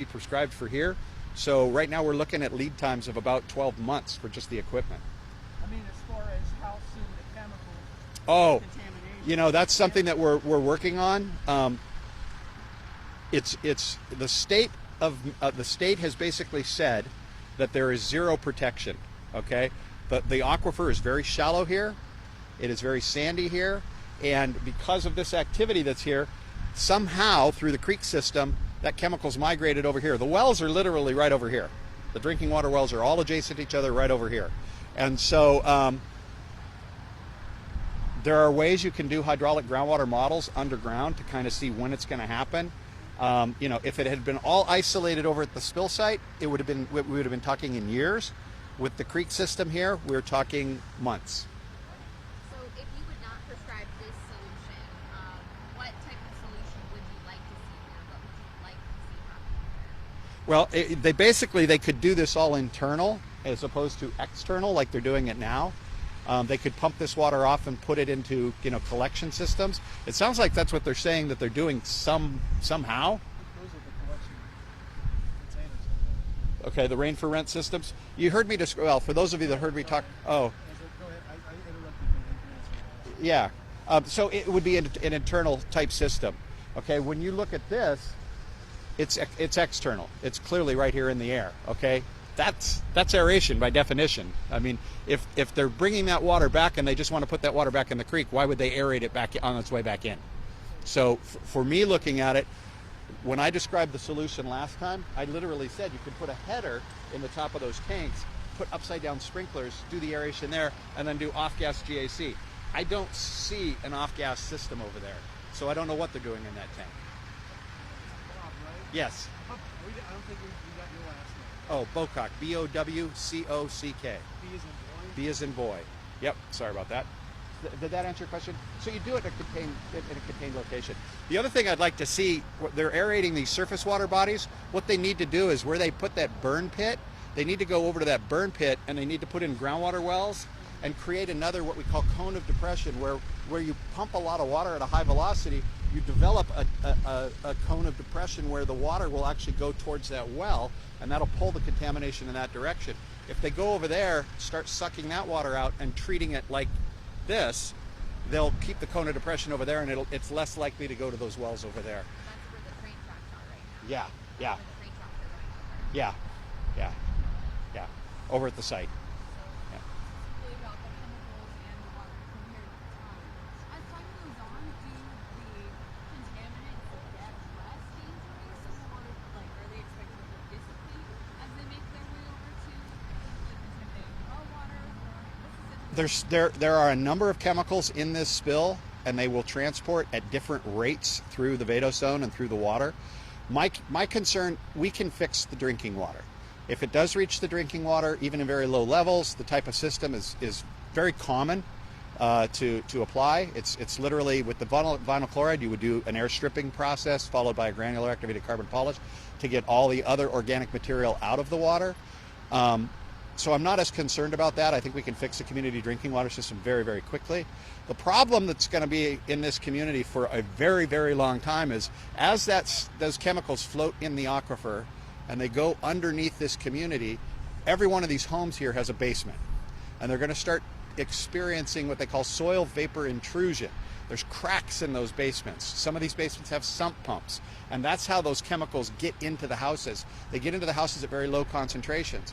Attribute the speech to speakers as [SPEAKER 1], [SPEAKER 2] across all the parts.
[SPEAKER 1] prescribed for here. So right now we're looking at lead times of about 12 months for just the equipment.
[SPEAKER 2] I mean, as far as how soon the chemicals
[SPEAKER 1] Oh,
[SPEAKER 2] contamination.
[SPEAKER 1] that's something that we're working on. It's the state of the state has basically said that there is zero protection. Okay, but the aquifer is very shallow here. It is very sandy here, and because of this activity that's here, somehow through the creek system, that chemical's migrated over here. The wells are literally right over here. The drinking water wells are all adjacent to each other right over here. And so there are ways you can do hydraulic groundwater models underground to kind of see when it's going to happen. If it had been all isolated over at the spill site, we would have been talking in years. With the creek system here, we're talking months.
[SPEAKER 3] So if you would not prescribe this solution, what type of solution would you like to see here? What would you like to see happen here?
[SPEAKER 1] Well, they could do this all internal as opposed to external like they're doing it now. They could pump this water off and put it into collection systems. It sounds like that's what they're saying that they're doing somehow.
[SPEAKER 2] Those are the collection containers.
[SPEAKER 1] Okay, the rain for rent systems. You heard me describe. Well, for those of you that heard me talk. Oh,
[SPEAKER 2] Go ahead. I interrupted you.
[SPEAKER 1] yeah. So it would be an internal type system. Okay, when you look at this, it's external. It's clearly right here in the air. Okay, that's aeration by definition. I mean, if they're bringing that water back and they just want to put that water back in the creek, why would they aerate it back on its way back in? So for me looking at it, when I described the solution last time, I literally said you could put a header in the top of those tanks, put upside down sprinklers, do the aeration there, and then do off-gas GAC. I don't see an off-gas system over there, so I don't know what they're doing in that tank.
[SPEAKER 2] Bob, right?
[SPEAKER 1] Yes.
[SPEAKER 2] I don't think we got your last name.
[SPEAKER 1] Oh, Bocock. B-O-W-C-O-C-K.
[SPEAKER 2] B as in boy?
[SPEAKER 1] B as in boy. Yep. Sorry about that. Did that answer your question? So you do it in a contained location. The other thing I'd like to see, they're aerating these surface water bodies. What they need to do is where they put that burn pit, they need to go over to that burn pit and they need to put in groundwater wells and create another what we call cone of depression where you pump a lot of water at a high velocity, you develop a cone of depression where the water will actually go towards that well and that'll pull the contamination in that direction. If they go over there, start sucking that water out and treating it like this, they'll keep the cone of depression over there and it's less likely to go to those wells over there.
[SPEAKER 3] That's where the train tracks are right now.
[SPEAKER 1] Yeah, yeah,
[SPEAKER 3] Where the train tracks are going over.
[SPEAKER 1] yeah. Over at the site. Yeah.
[SPEAKER 4] Really about the chemicals and the water compared to time. As time goes on, do the contaminants get less dangerous, or are they expected to dissipate as they make their way over to contaminated well water?
[SPEAKER 1] There are a number of chemicals in this spill, and they will transport at different rates through the vadose zone and through the water. My concern, we can fix the drinking water. If it does reach the drinking water, even in very low levels, the type of system is very common to apply. It's literally with the vinyl chloride, you would do an air stripping process followed by a granular activated carbon polish to get all the other organic material out of the water. So I'm not as concerned about that. I think we can fix the community drinking water system very, very quickly. The problem that's going to be in this community for a very, very long time is as those chemicals float in the aquifer and they go underneath this community, every one of these homes here has a basement. And they're going to start experiencing what they call soil vapor intrusion. There's cracks in those basements. Some of these basements have sump pumps. And that's how those chemicals get into the houses. They get into the houses at very low concentrations.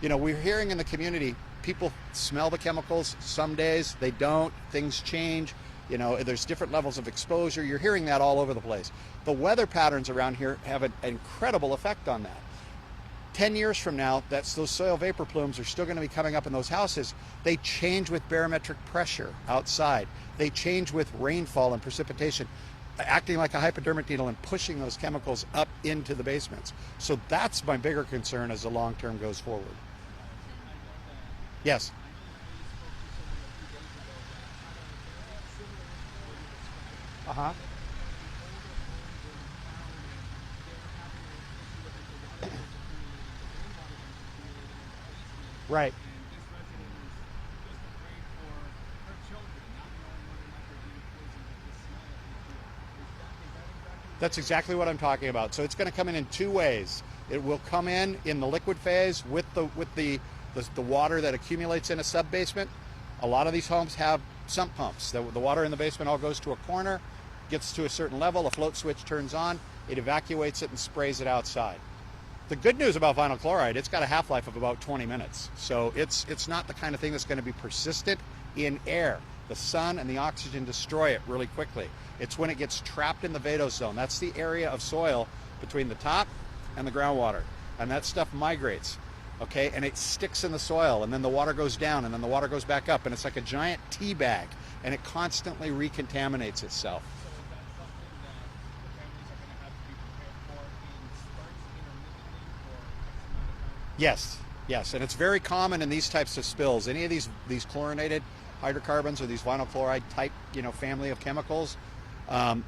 [SPEAKER 1] We're hearing in the community, people smell the chemicals. Some days they don't. Things change. There's different levels of exposure. You're hearing that all over the place. The weather patterns around here have an incredible effect on that. 10 years from now, those soil vapor plumes are still going to be coming up in those houses. They change with barometric pressure outside. They change with rainfall and precipitation, acting like a hypodermic needle and pushing those chemicals up into the basements. So that's my bigger concern as the long term goes forward. Yes. Uh-huh. Right. That's exactly what I'm talking about. So it's going to come in two ways. It will come in the liquid phase with the water that accumulates in a sub-basement. A lot of these homes have sump pumps. The water in the basement all goes to a corner, gets to a certain level, a float switch turns on, it evacuates it and sprays it outside. The good news about vinyl chloride, it's got a half-life of about 20 minutes. So it's not the kind of thing that's going to be persistent in air. The sun and the oxygen destroy it really quickly. It's when it gets trapped in the vadose zone. That's the area of soil between the top and the groundwater. And that stuff migrates, okay? And it sticks in the soil, and then the water goes down, and then the water goes back up, and it's like a giant tea bag, and it constantly recontaminates itself.
[SPEAKER 2] So is that something that the families are going to have to be prepared for in spurts intermittently for X amount of time?
[SPEAKER 1] Yes, and it's very common in these types of spills. Any of these chlorinated hydrocarbons or these vinyl chloride type, family of chemicals,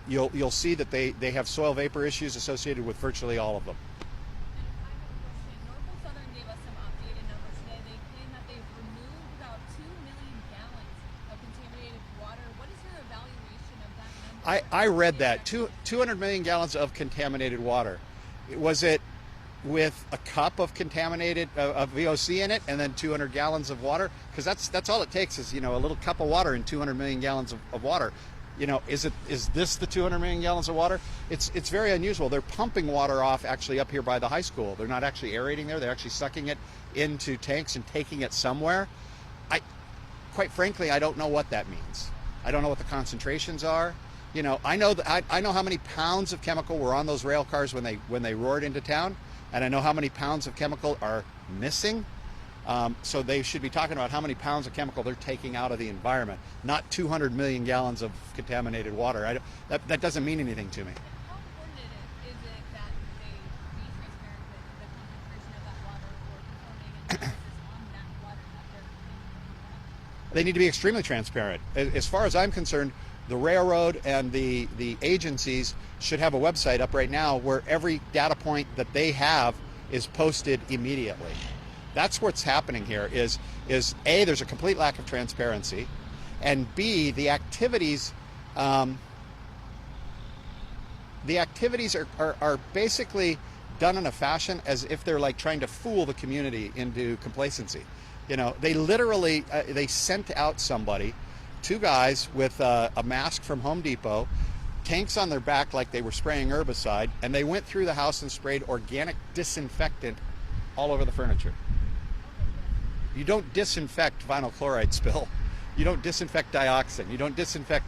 [SPEAKER 1] you'll see that they have soil vapor issues associated with virtually all of them.
[SPEAKER 4] And I have a question. Norfolk Southern gave us some updated numbers today. They claim that they've removed about 2 million gallons of contaminated water. What is your evaluation of that number?
[SPEAKER 1] I read that 200 million gallons of contaminated water. Was it with a cup of contaminated of VOC in it and then 200 gallons of water? Because that's all it takes is a little cup of water and 200 million gallons of water. Is this the 200 million gallons of water? It's very unusual. They're pumping water off actually up here by the high school. They're not actually aerating there. They're actually sucking it into tanks and taking it somewhere. Quite frankly, I don't know what that means. I don't know what the concentrations are. I know how many pounds of chemical were on those rail cars when they roared into town, and I know how many pounds of chemical are missing. So they should be talking about how many pounds of chemical they're taking out of the environment, not 200 million gallons of contaminated water. That doesn't mean anything to me.
[SPEAKER 4] How important is it that they be transparent with the concentration of that water or performing analysis on that water that they're cleaning?
[SPEAKER 1] They need to be extremely transparent. As far as I'm concerned, the railroad and the agencies should have a website up right now where every data point that they have is posted immediately. That's what's happening here is A, there's a complete lack of transparency, and B, the activities are basically done in a fashion as if they're like trying to fool the community into complacency. They literally, they sent out somebody, two guys with a mask from Home Depot, tanks on their back like they were spraying herbicide, and they went through the house and sprayed organic disinfectant all over the furniture. You don't disinfect vinyl chloride spill. You don't disinfect dioxin. You don't disinfect,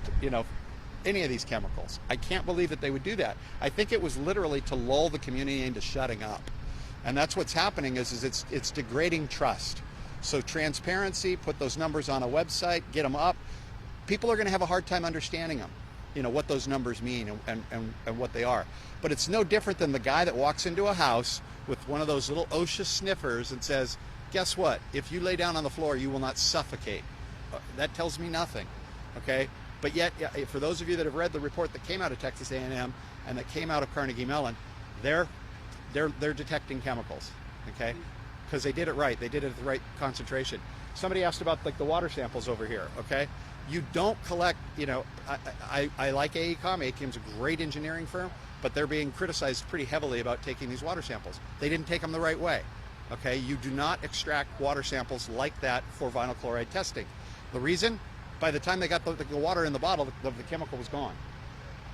[SPEAKER 1] any of these chemicals. I can't believe that they would do that. I think it was literally to lull the community into shutting up. And that's what's happening is it's degrading trust. So transparency, put those numbers on a website, get them up. People are going to have a hard time understanding them, what those numbers mean and what they are. But it's no different than the guy that walks into a house with one of those little OSHA sniffers and says, guess what? If you lay down on the floor, you will not suffocate. That tells me nothing, okay? But yet, for those of you that have read the report that came out of Texas A&M and that came out of Carnegie Mellon, they're detecting chemicals, okay? Because they did it right. They did it at the right concentration. Somebody asked about like the water samples over here, okay? You don't collect, I like AECOM. AECOM's a great engineering firm, but they're being criticized pretty heavily about taking these water samples. They didn't take them the right way. Okay, you do not extract water samples like that for vinyl chloride testing. The reason? By the time they got the water in the bottle, the chemical was gone.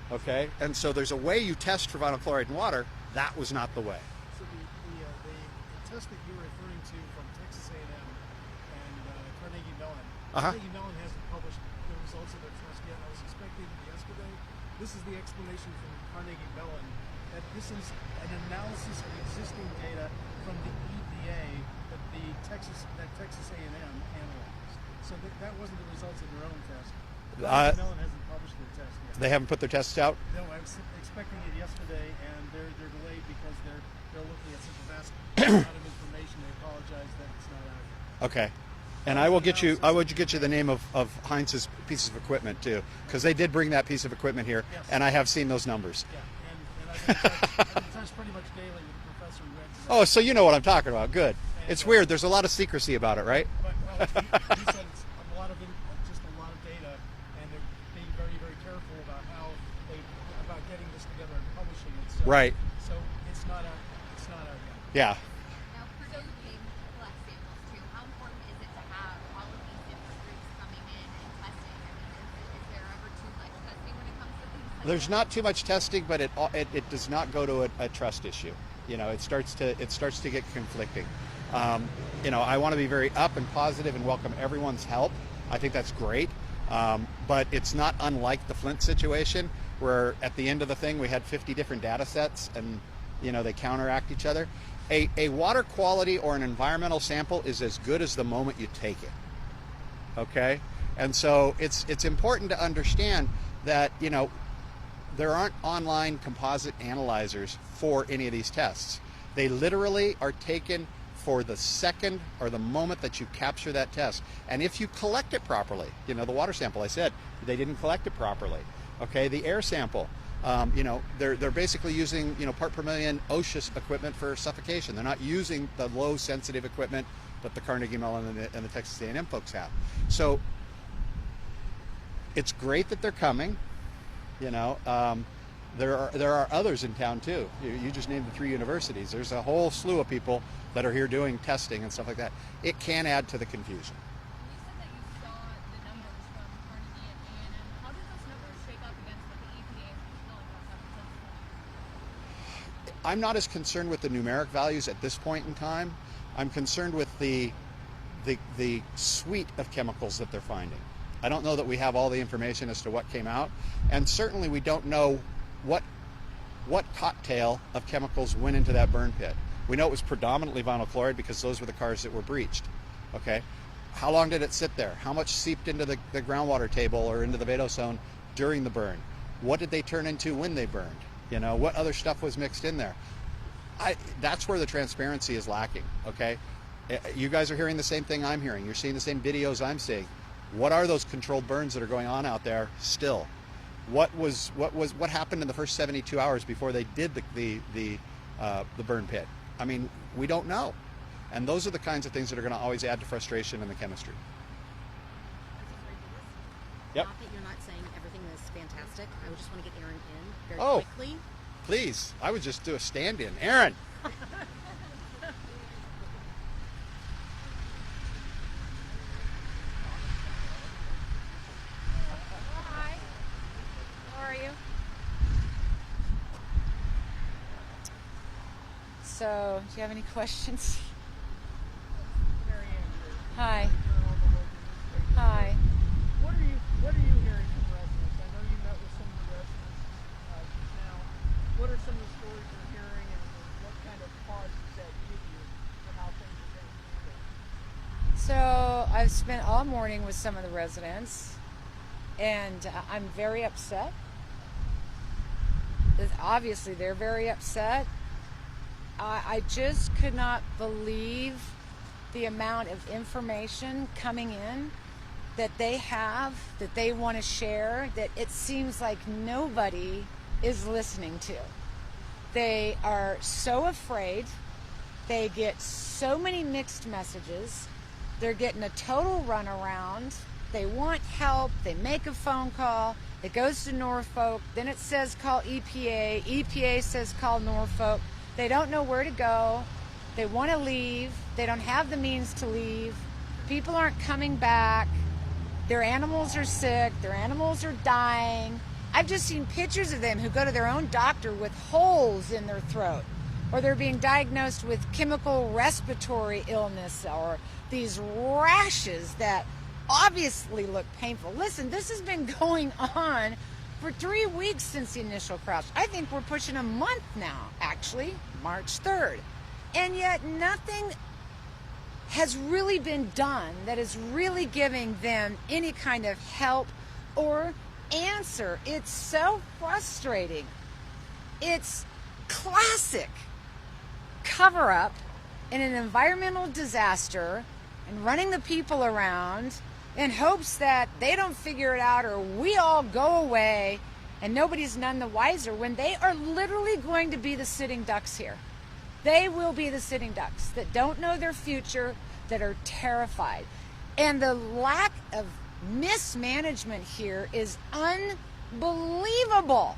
[SPEAKER 1] Okay, and so there's a way you test for vinyl chloride in water. That was not the way.
[SPEAKER 2] So the test that you're referring to from Texas A&M and Carnegie Mellon, Carnegie Mellon hasn't published the results of their test yet. I was expecting it yesterday. This is the explanation from Carnegie Mellon that this is an analysis of existing data from the EPA that Texas A&M analyzed. So that wasn't the results of their own test. Carnegie Mellon hasn't published their test yet.
[SPEAKER 1] They haven't put their tests out?
[SPEAKER 2] No, I was expecting it yesterday, and they're delayed because they're looking at such a vast amount of information. They apologize that it's not out.
[SPEAKER 1] Okay. And I will get you the name of Heinz's pieces of equipment too, because they did bring that piece of equipment here,
[SPEAKER 2] Yes.
[SPEAKER 1] and I have seen those numbers.
[SPEAKER 2] Yeah, and I've been in touch pretty much daily with Professor Red.
[SPEAKER 1] Oh, so you know what I'm talking about. Good. It's weird. There's a lot of secrecy about it, right?
[SPEAKER 2] But he said it's a lot of data, and they're being very, very careful about getting this together and publishing So,
[SPEAKER 1] Right.
[SPEAKER 2] So it's not out yet.
[SPEAKER 1] Yeah.
[SPEAKER 3] Now, producing collect samples too. How important is it to have all of these different groups coming in and testing? I mean, is there ever too much testing when it comes to things like
[SPEAKER 1] There's
[SPEAKER 3] this?
[SPEAKER 1] not too much testing, but it does not go to a trust issue. You know, it starts to get conflicting. You know, I want to be very up and positive and welcome everyone's help. I think that's great. But it's not unlike the Flint situation, where at the end of the thing we had 50 different data sets, and you know, they counteract each other. A water quality or an environmental sample is as good as the moment you take it. Okay, and so it's important to understand that, you know, there aren't online composite analyzers for any of these tests. They literally are taken for the second or the moment that you capture that test. And if you collect it properly, you know, the water sample, I said, they didn't collect it properly. Okay, the air sample, you know, they're basically using, you know, part per million OSHA equipment for suffocation. They're not using the low sensitive equipment that the Carnegie Mellon and the Texas A&M folks have. So it's great that they're coming, you know. There are others in town too. You just named the 3 universities. There's a whole slew of people that are here doing testing and stuff like that. It can add to the confusion.
[SPEAKER 4] You said that you saw the numbers from Carnegie and A&M. How do those numbers shake up against what the EPA is telling us up until this point?
[SPEAKER 1] I'm not as concerned with the numeric values at this point in time. I'm concerned with the suite of chemicals that they're finding. I don't know that we have all the information as to what came out, and certainly we don't know what cocktail of chemicals went into that burn pit. We know it was predominantly vinyl chloride because those were the cars that were breached. Okay, how long did it sit there? How much seeped into the groundwater table or into the vadosone during the burn? What did they turn into when they burned? You know, what other stuff was mixed in there? That's where the transparency is lacking. Okay, you guys are hearing the same thing I'm hearing. You're seeing the same videos I'm seeing. What are those controlled burns that are going on out there still? What happened in the first 72 hours before they did the burn pit? I mean, we don't know, and those are the kinds of things that are going to always add to frustration in the chemistry. Yep.
[SPEAKER 5] Not that you're not saying everything is fantastic. I just want to get Erin in very
[SPEAKER 1] Oh.
[SPEAKER 5] quickly.
[SPEAKER 1] Please, I would just do a stand-in. Erin.
[SPEAKER 6] Hi. How are you? So, do you have any questions?
[SPEAKER 2] Very angry.
[SPEAKER 6] Hi.
[SPEAKER 2] For all the local newspapers.
[SPEAKER 6] Hi.
[SPEAKER 2] What are you hearing from residents? I know you met with some of the residents just now. What are some of the stories you're hearing, and what kind of pause does that give you for how things are being handled?
[SPEAKER 6] So, I've spent all morning with some of the residents, and I'm very upset. Obviously, they're very upset. I just could not believe the amount of information coming in that they have, that they want to share, that it seems like nobody is listening to. They are so afraid. They get so many mixed messages. They're getting a total runaround. They want help. They make a phone call. It goes to Norfolk. Then it says call EPA. EPA says call Norfolk. They don't know where to go. They want to leave. They don't have the means to leave. People aren't coming back. Their animals are sick. Their animals are dying. I've just seen pictures of them who go to their own doctor with holes in their throat, or they're being diagnosed with chemical respiratory illness, or these rashes that obviously look painful. Listen, this has been going on for 3 weeks since the initial crash. I think we're pushing a month now, actually, March 3rd. And yet nothing has really been done that is really giving them any kind of help or answer. It's so frustrating. It's classic cover-up in an environmental disaster and running the people around in hopes that they don't figure it out or we all go away and nobody's none the wiser, when they are literally going to be the sitting ducks here. They will be the sitting ducks that don't know their future, that are terrified. And the lack of mismanagement here is unbelievable.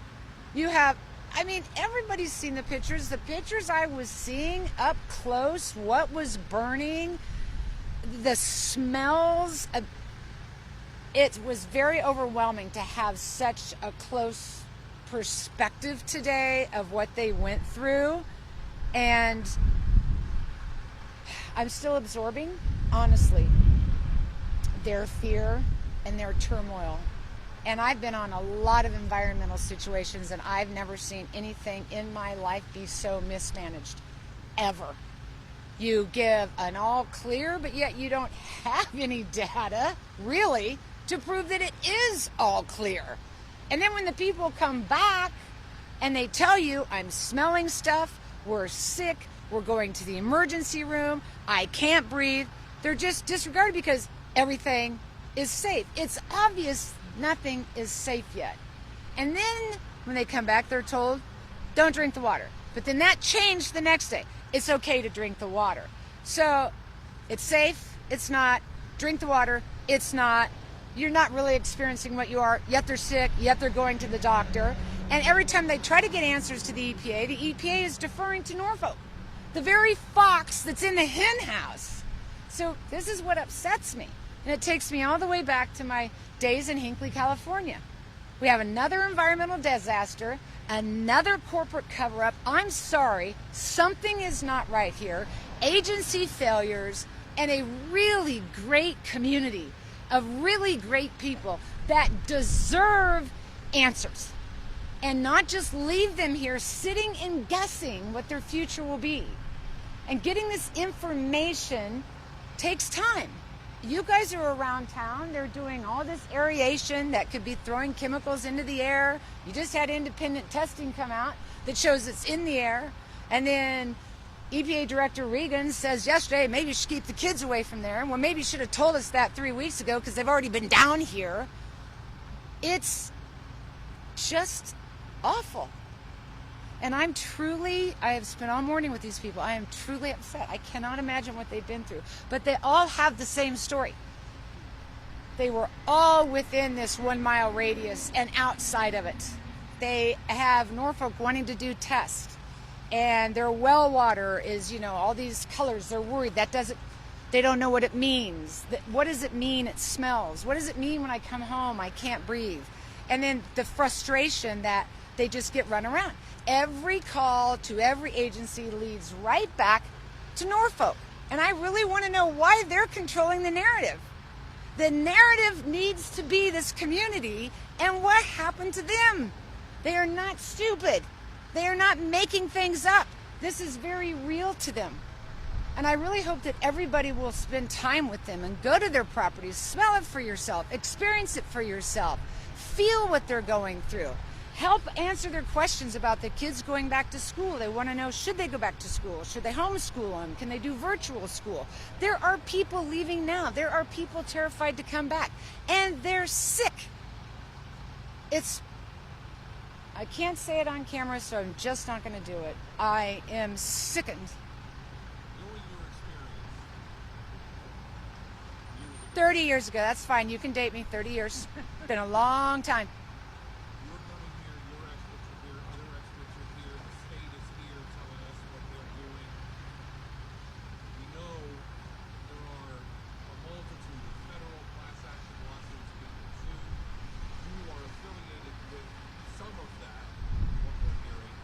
[SPEAKER 6] You have, I mean, everybody's seen the pictures. The pictures I was seeing up close, what was burning, the smells. It was very overwhelming to have such a close perspective today of what they went through. And I'm still absorbing, honestly, their fear and their turmoil. And I've been on a lot of environmental situations, and I've never seen anything in my life be so mismanaged, ever. You give an all clear, but yet you don't have any data, really, to prove that it is all clear. And then when the people come back and they tell you, I'm smelling stuff, we're sick, we're going to the emergency room, I can't breathe, they're just disregarded because everything is safe. It's obvious nothing is safe yet. And then when they come back, they're told, don't drink the water. But then that changed the next day. It's okay to drink the water. So it's safe, it's not. Drink the water, it's not. You're not really experiencing what you are, yet they're sick, yet they're going to the doctor. And every time they try to get answers to the EPA is deferring to Norfolk, the very fox that's in the hen house. So this is what upsets me. And it takes me all the way back to my days in Hinckley, California. We have another environmental disaster, another corporate cover-up. I'm sorry, something is not right here. Agency failures and a really great community of really great people that deserve answers. And not just leave them here sitting and guessing what their future will be. And getting this information takes time. You guys are around town, they're doing all this aeration that could be throwing chemicals into the air. You just had independent testing come out that shows it's in the air. And then EPA Director Regan says yesterday, maybe you should keep the kids away from there. Well, maybe you should have told us that 3 weeks ago because they've already been down here. It's just awful. And I have spent all morning with these people. I am truly upset. I cannot imagine what they've been through. But they all have the same story. They were all within this 1 mile radius and outside of it. They have Norfolk wanting to do tests. And their well water is, all these colors. They're worried. They don't know what it means. What does it mean it smells? What does it mean when I come home I can't breathe? And then the frustration that they just get run around. Every call to every agency leads right back to Norfolk. And I really want to know why they're controlling the narrative. The narrative needs to be this community and what happened to them. They are not stupid. They are not making things up. This is very real to them. And I really hope that everybody will spend time with them and go to their properties, smell it for yourself, experience it for yourself, feel what they're going through. Help answer their questions about the kids going back to school. They want to know, should they go back to school? Should they homeschool them? Can they do virtual school? There are people leaving now. There are people terrified to come back. And they're sick. I can't say it on camera, so I'm just not going to do it. I am sickened.
[SPEAKER 2] Knowing your experience,
[SPEAKER 6] 30 years ago, that's fine. You can date me. 30 years. Been a long time.
[SPEAKER 2] you're coming here, your experts are here, other experts are here, the state is here telling us what they're doing. We know there are a multitude of federal class action lawsuits being pursued. You are affiliated with some of that, what we're hearing.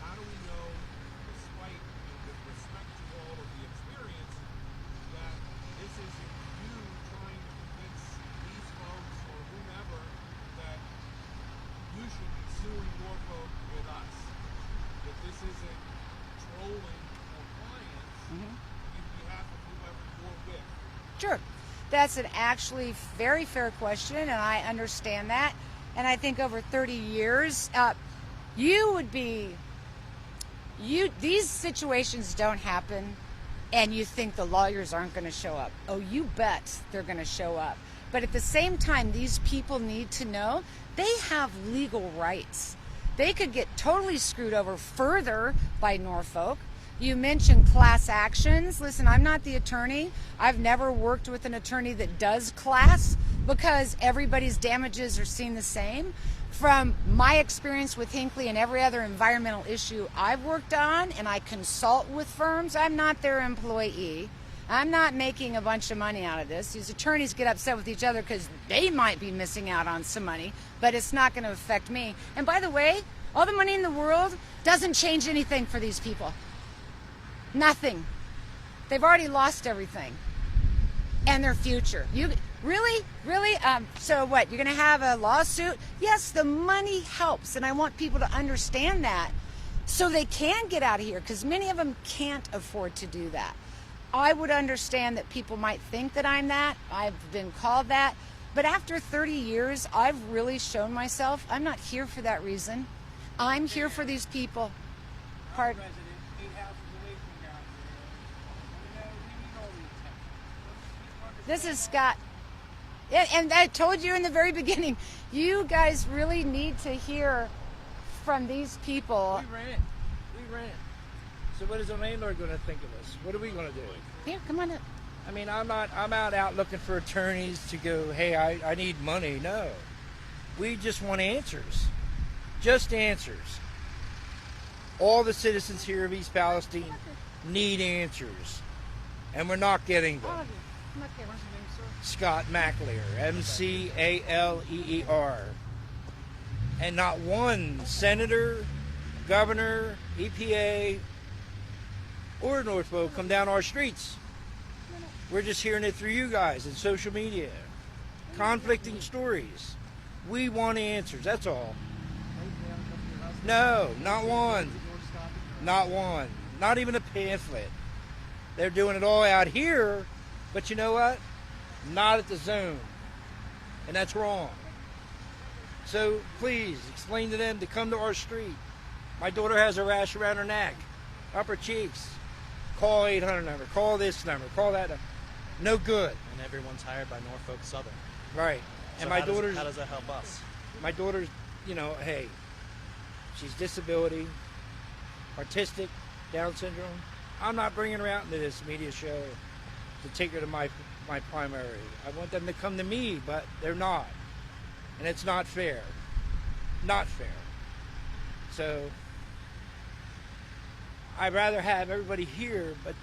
[SPEAKER 2] How do we know, despite and with respect to all of the experience, that this isn't you trying to convince these folks or whomever that you should be suing Norfolk with us? That this isn't trolling compliance in behalf of whoever you're with?
[SPEAKER 6] Sure. That's an actually very fair question, and I understand that. And I think over 30 years, these situations don't happen and you think the lawyers aren't going to show up. Oh, you bet they're going to show up. But at the same time, these people need to know they have legal rights. They could get totally screwed over further by Norfolk. You mentioned class actions. Listen, I'm not the attorney. I've never worked with an attorney that does class. because everybody's damages are seen the same. From my experience with Hinckley and every other environmental issue I've worked on, and I consult with firms, I'm not their employee. I'm not making a bunch of money out of this. These attorneys get upset with each other because they might be missing out on some money, but it's not going to affect me. And by the way, all the money in the world doesn't change anything for these people. Nothing. They've already lost everything and their future. You really? So what, you're going to have a lawsuit? Yes, the money helps, and I want people to understand that so they can get out of here, because many of them can't afford to do that. I would understand that people might think that I'm that. I've been called that. But after 30 years, I've really shown myself I'm not here for that reason. I'm here for these people. Pardon? This is Scott. And I told you in the very beginning, you guys really need to hear from these people.
[SPEAKER 7] We rent. So what is the landlord going to think of us? What are we going to do?
[SPEAKER 6] Here, come on up.
[SPEAKER 7] I mean, I'm out looking for attorneys to go, hey, I need money. No. We just want answers. Just answers. All the citizens here of East Palestine need answers. And we're not getting them.
[SPEAKER 6] Come up here. What's your name, sir?
[SPEAKER 7] Scott McAleer, McAleer. And not one senator, governor, EPA, or Norfolk come down our streets. We're just hearing it through you guys and social media. Conflicting stories. We want answers, that's all. No, not one. Not one. Not even a pamphlet. They're doing it all out here, but you know what? Not at the zone. And that's wrong. So please explain to them to come to our street. My daughter has a rash around her neck, upper cheeks. Call 800 number, call this number, call that number. No good.
[SPEAKER 8] And everyone's hired by Norfolk Southern.
[SPEAKER 7] Right.
[SPEAKER 8] So
[SPEAKER 7] And my daughter's...
[SPEAKER 8] how does that help us?
[SPEAKER 7] My daughter's, hey, she's disability, autistic, Down syndrome. I'm not bringing her out into this media show to take her to my primary. I want them to come to me, but they're not. And it's not fair. Not fair. So I'd rather have everybody here, but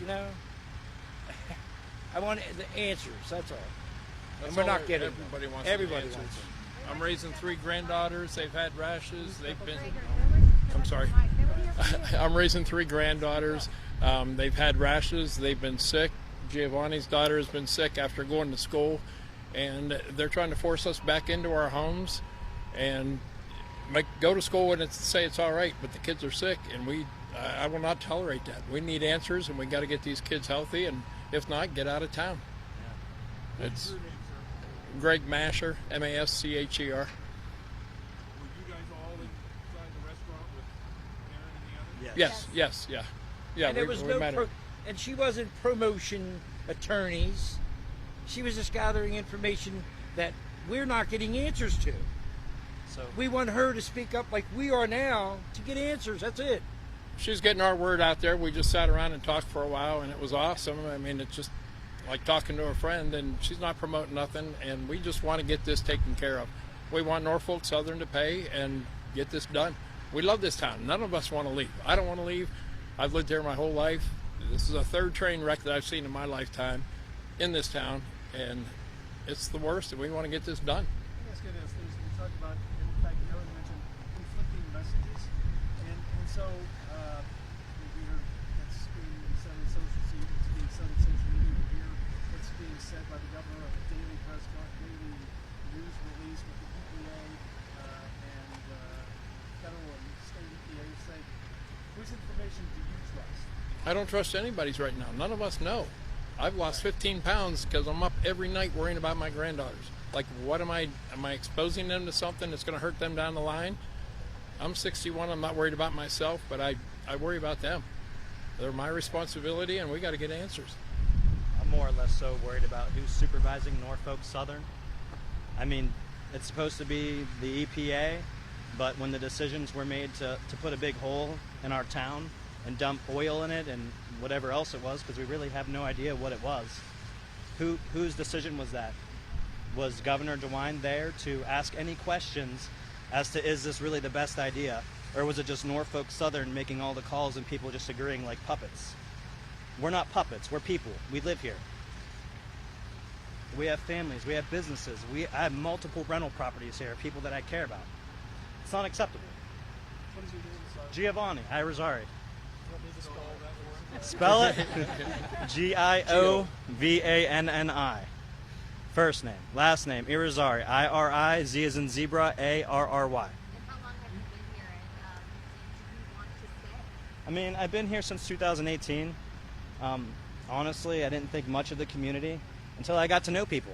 [SPEAKER 7] I want the answers, that's all. And we're not getting them.
[SPEAKER 9] Everybody wants answers. I'm raising 3 granddaughters. They've had rashes. They've been... I'm sorry. I'm raising 3 granddaughters. They've had rashes. They've been sick. Giovanni's daughter has been sick after going to school. And they're trying to force us back into our homes and go to school and say it's all right, but the kids are sick, and I will not tolerate that. We need answers, and we got to get these kids healthy, and if not, get out of town. Yeah. It's Greg Mascher, Mascher.
[SPEAKER 2] Were you guys all inside the restaurant with Erin and the others?
[SPEAKER 9] Yes, yeah.
[SPEAKER 7] And there was and she wasn't promotion attorneys. She was just gathering information that we're not getting answers to.
[SPEAKER 8] So
[SPEAKER 7] we want her to speak up like we are now to get answers. That's it.
[SPEAKER 9] She's getting our word out there. We just sat around and talked for a while, and it was awesome. I mean, it's just like talking to a friend, and she's not promoting nothing, and we just want to get this taken care of. We want Norfolk Southern to pay and get this done. We love this town. None of us want to leave. I don't want to leave. I've lived here my whole life. This is a 3rd train wreck that I've seen in my lifetime in this town, and it's the worst, and we want to get this done.
[SPEAKER 2] Let me ask you this. We talked about, in fact, Erin mentioned conflicting messages. And so we hear it's being said in social media. We hear it's being said by the governor of a daily press conference, daily news release with the EPA and federal and state EPA saying, whose information do you trust?
[SPEAKER 9] I don't trust anybody's right now. None of us know. I've lost 15 pounds because I'm up every night worrying about my granddaughters. Like, am I exposing them to something that's going to hurt them down the line? I'm 61. I'm not worried about myself, but I worry about them. They're my responsibility, and we got to get answers.
[SPEAKER 8] I'm more or less so worried about who's supervising Norfolk Southern. I mean, it's supposed to be the EPA, but when the decisions were made to put a big hole in our town and dump oil in it and whatever else it was, because we really have no idea what it was. Whose decision was that? was Governor DeWine there to ask any questions as to is this really the best idea? Or was it just Norfolk Southern making all the calls and people just agreeing like puppets? We're not puppets. We're people. We live here. We have families. We have businesses. I have multiple rental properties here, people that I care about. It's not acceptable.
[SPEAKER 2] What is your name? Sorry.
[SPEAKER 8] Giovanni Irizarry.
[SPEAKER 2] You want me to spell that word?
[SPEAKER 8] Spell it Giovanni. First name, last name, Irizarry. I-R-I, Z as in zebra, A-R-R-Y.
[SPEAKER 3] And how long have you been here, and do you want to stay?
[SPEAKER 8] I mean, I've been here since 2018. Honestly, I didn't think much of the community until I got to know people.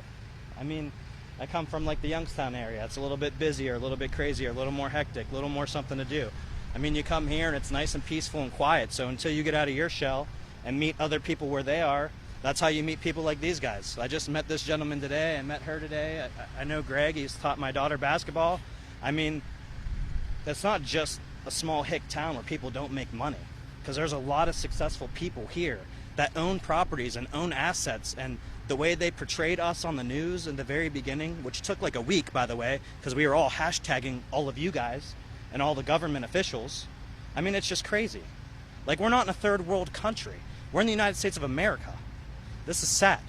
[SPEAKER 8] I mean, I come from like the Youngstown area. It's a little bit busier, a little bit crazier, a little more hectic, a little more something to do. I mean, you come here and it's nice and peaceful and quiet. So until you get out of your shell and meet other people where they are, that's how you meet people like these guys. I just met this gentleman today. I met her today. I know Greg. He's taught my daughter basketball. I mean, that's not just a small hick town where people don't make money, because there's a lot of successful people here that own properties and own assets. And the way they portrayed us on the news in the very beginning, which took like a week, by the way, because we were all hashtagging all of you guys and all the government officials. I mean, it's just crazy. Like, we're not in a third world country. We're in the United States of America. This is sad.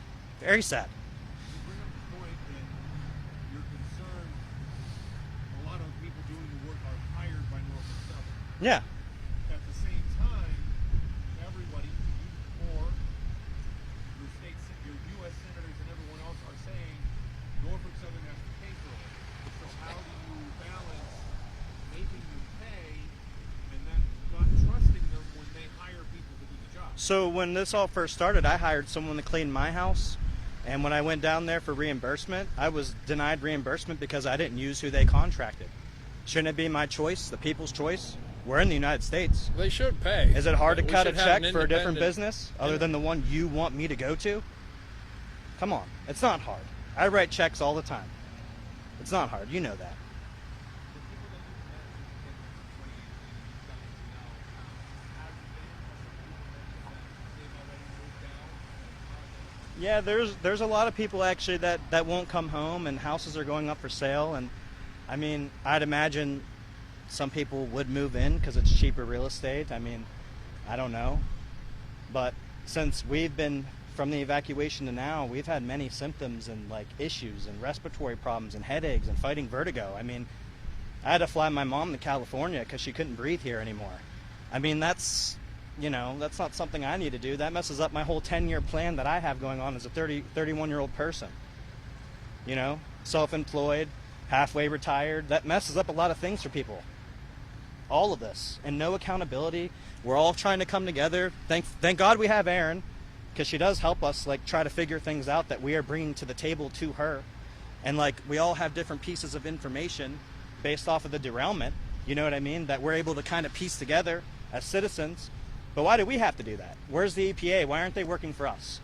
[SPEAKER 8] Very sad.
[SPEAKER 2] You bring up the point that you're concerned a lot of people doing the work are hired by Norfolk Southern.
[SPEAKER 8] Yeah.
[SPEAKER 2] At the same time, everybody, you or your U.S. senators and everyone else are saying Norfolk Southern has to pay for it. So how do you balance making them pay and then not trusting them when they hire people to do the job?
[SPEAKER 8] So when this all first started, I hired someone to clean my house. And when I went down there for reimbursement, I was denied reimbursement because I didn't use who they contracted. Shouldn't it be my choice, the people's choice? We're in the United States.
[SPEAKER 9] They should pay.
[SPEAKER 8] Is it hard to
[SPEAKER 9] We
[SPEAKER 8] cut a
[SPEAKER 9] should have
[SPEAKER 8] check
[SPEAKER 9] an
[SPEAKER 8] for a different
[SPEAKER 9] independent-
[SPEAKER 8] business other than the one you want me to go to? Come on. It's not hard. I write checks all the time. It's not hard. You know that. Yeah, there's a lot of people actually that won't come home, and houses are going up for sale. And I mean, I'd imagine some people would move in because it's cheaper real estate. I mean, I don't know. But since we've been from the evacuation to now, we've had many symptoms and like issues and respiratory problems and headaches and fighting vertigo. I mean, I had to fly my mom to California because she couldn't breathe here anymore. I mean, that's not something I need to do. That messes up my whole 10-year plan that I have going on as a 31-year-old person. You know, self-employed, halfway retired. That messes up a lot of things for people. All of this. And no accountability. We're all trying to come together. Thank God we have Erin, because she does help us like try to figure things out that we are bringing to the table to her. And like, we all have different pieces of information based off of the derailment, you know what I mean, that we're able to kind of piece together as citizens. But why do we have to do that? Where's the EPA? Why aren't they working for us?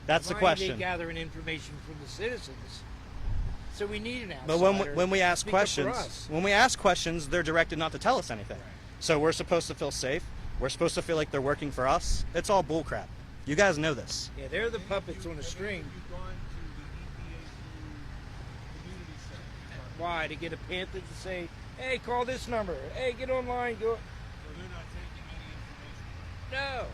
[SPEAKER 8] That's the
[SPEAKER 7] Why
[SPEAKER 8] question.
[SPEAKER 7] are they gathering information from the citizens? So we need an
[SPEAKER 8] But
[SPEAKER 7] outsider.
[SPEAKER 8] when we ask
[SPEAKER 7] to speak up for
[SPEAKER 8] questions, they're directed not to tell us anything. So we're supposed to feel safe. We're supposed to feel like they're working for us. It's all bullcrap. You guys know this.
[SPEAKER 7] Yeah, they're the puppets on a string.
[SPEAKER 2] You've gone to the EPA through community center.
[SPEAKER 7] Why? To get a pamphlet to say, hey, call this number. Hey, get online. Go.
[SPEAKER 2] So they're not taking any information.
[SPEAKER 7] No.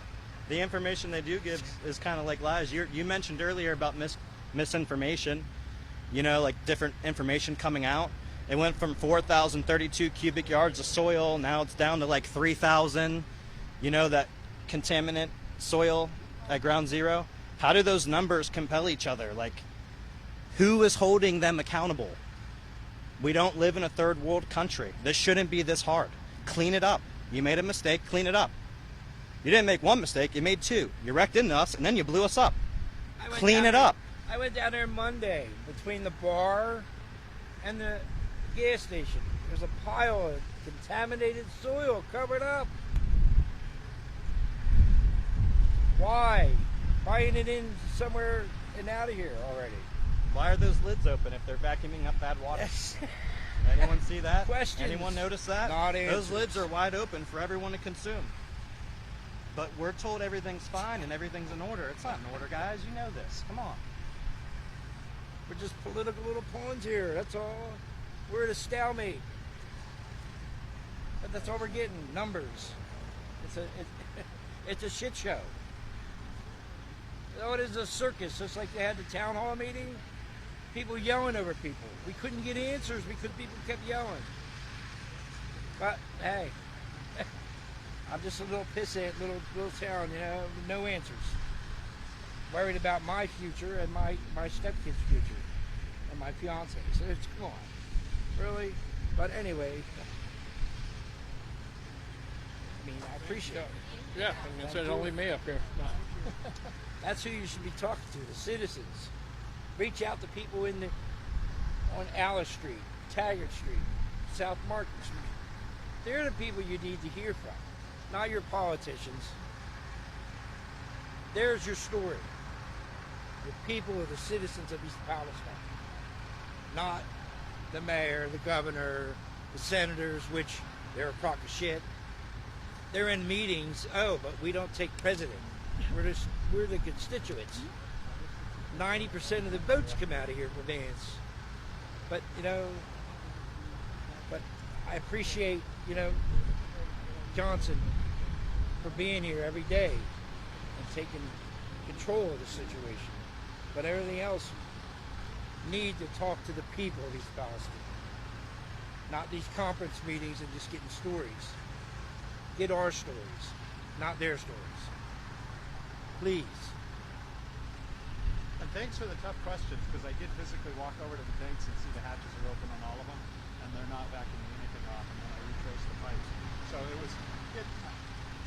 [SPEAKER 8] The information they do give is kind of like lies. You mentioned earlier about misinformation, you know, like different information coming out. It went from 4,032 cubic yards of soil. Now it's down to like 3,000, you know, that contaminant soil at ground zero. How do those numbers compel each other? Like, who is holding them accountable? We don't live in a third world country. This shouldn't be this hard. Clean it up. You made a mistake, clean it up. You didn't make one mistake, you made two. You wrecked into us, and then you blew us up. Clean it up.
[SPEAKER 7] I went down there Monday between the bar and the gas station. There's a pile of contaminated soil covered up. Why? Why ain't it in somewhere and out of here already?
[SPEAKER 8] Why are those lids open if they're vacuuming up bad water? Anyone see that?
[SPEAKER 7] Questions.
[SPEAKER 8] Anyone notice that?
[SPEAKER 7] Not
[SPEAKER 8] Those
[SPEAKER 7] answers.
[SPEAKER 8] lids are wide open for everyone to consume. But we're told everything's fine and everything's in order. It's not in order, guys. You know this. Come on.
[SPEAKER 7] We're just political little pawns here. That's all. We're at a stalemate. But that's all we're getting. Numbers. It's a shit show. Oh, it is a circus, just like they had the town hall meeting. People yelling over people. We couldn't get answers because people kept yelling. But hey, I'm just a little pissant, little town, you know, with no answers. Worried about my future and my stepkid's future and my fiance. So it's, come on, really. But anyway, I mean, I appreciate it.
[SPEAKER 9] Yeah, I said only me up here.
[SPEAKER 7] That's who you should be talking to, the citizens. Reach out to people on Alice Street, Taggart Street, South Market Street. They're the people you need to hear from, not your politicians. There's your story. The people are the citizens of East Palestine, not the mayor, the governor, the senators, which they're a crock of shit. They're in meetings, but we don't take president. We're the constituents. 90% of the votes come out of here for Vance. But, I appreciate, Johnson for being here every day and taking control of the situation. But everything else need to talk to the people of East Palestine. Not these conference meetings and just getting stories. Get our stories, not their stories. Please.
[SPEAKER 1] And thanks for the tough questions, because I did physically walk over to the tanks and see the hatches are open on all of them, and they're not vacuuming anything off, and then I retraced the pipes. So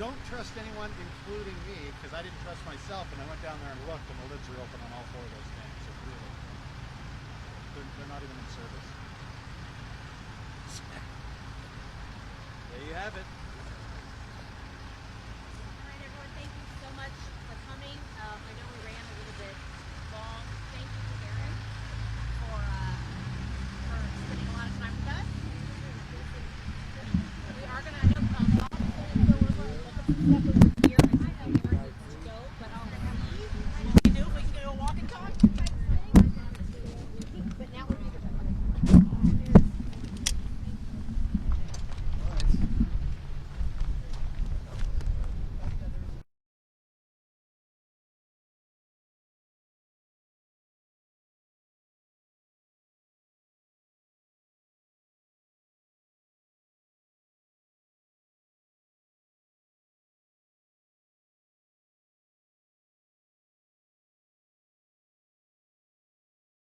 [SPEAKER 1] don't trust anyone, including me, because I didn't trust myself, and I went down there and looked, and the lids are open on all 4 of those tanks. So really, they're not even in service.
[SPEAKER 8] There you have it.
[SPEAKER 3] Thank you so much for coming. I know we ran a little bit long. Thank you to Erin for spending a lot of time with us. We are going to, I know, we're going to look up some stuff.